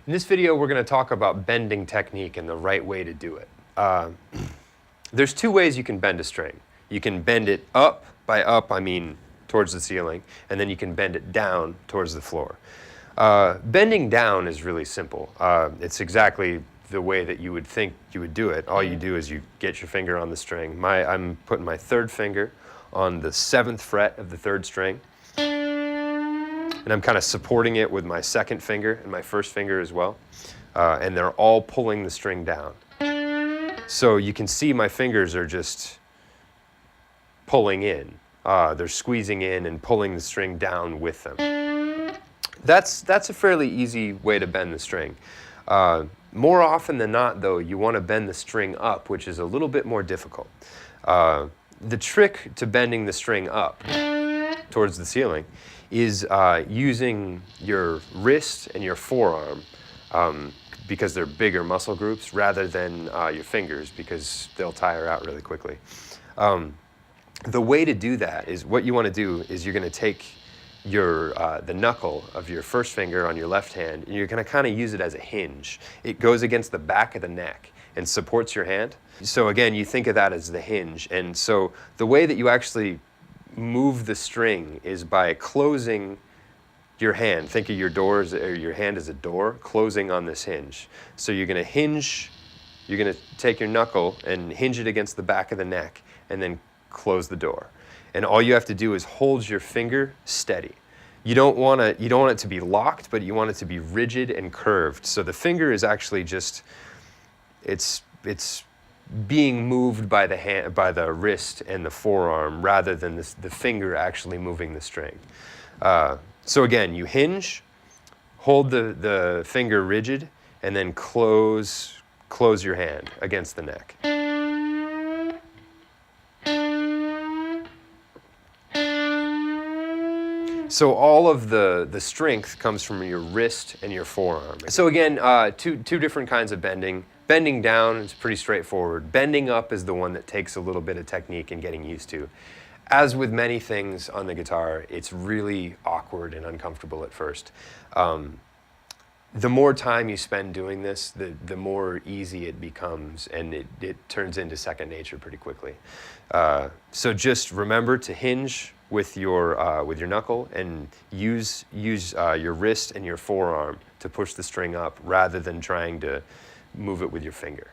In this video, we're going to talk about bending technique and the right way to do it. There's two ways you can bend a string. You can bend it up, by up I mean towards the ceiling, and then you can bend it down towards the floor. Bending down is really simple. It's exactly the way that you would think you would do it. All you do is you get your finger on the string. I'm putting my third finger on the 7th fret of the 3rd string, and I'm kind of supporting it with my 2nd finger and my 1st finger as well, and they're all pulling the string down. So you can see my fingers are just pulling in. They're squeezing in and pulling the string down with them. That's a fairly easy way to bend the string. More often than not, though, you want to bend the string up, which is a little bit more difficult. The trick to bending the string up towards the ceiling is using your wrist and your forearm, because they're bigger muscle groups, rather than your fingers, because they'll tire out really quickly. The way to do that is, what you want to do is you're going to take the knuckle of your 1st finger on your left hand, and you're going to kind of use it as a hinge. It goes against the back of the neck and supports your hand. So again, you think of that as the hinge. And so the way that you actually move the string is by closing your hand. Think of your doors, or your hand as a door, closing on this hinge. So you're going to hinge, you're going to take your knuckle and hinge it against the back of the neck, and then close the door. And all you have to do is hold your finger steady. You don't want it to be locked, but you want it to be rigid and curved. So the finger is actually just, it's being moved by the hand, by the wrist and the forearm, rather than the finger actually moving the string. So again, you hinge, hold the finger rigid, and then close your hand against the neck. So all of the strength comes from your wrist and your forearm. So again, two different kinds of bending. Bending down is pretty straightforward. Bending up is the one that takes a little bit of technique and getting used to. As with many things on the guitar, it's really awkward and uncomfortable at first. The more time you spend doing this, the more easy it becomes, and it turns into second nature pretty quickly. So just remember to hinge with your knuckle, and use your wrist and your forearm to push the string up, rather than trying to move it with your finger.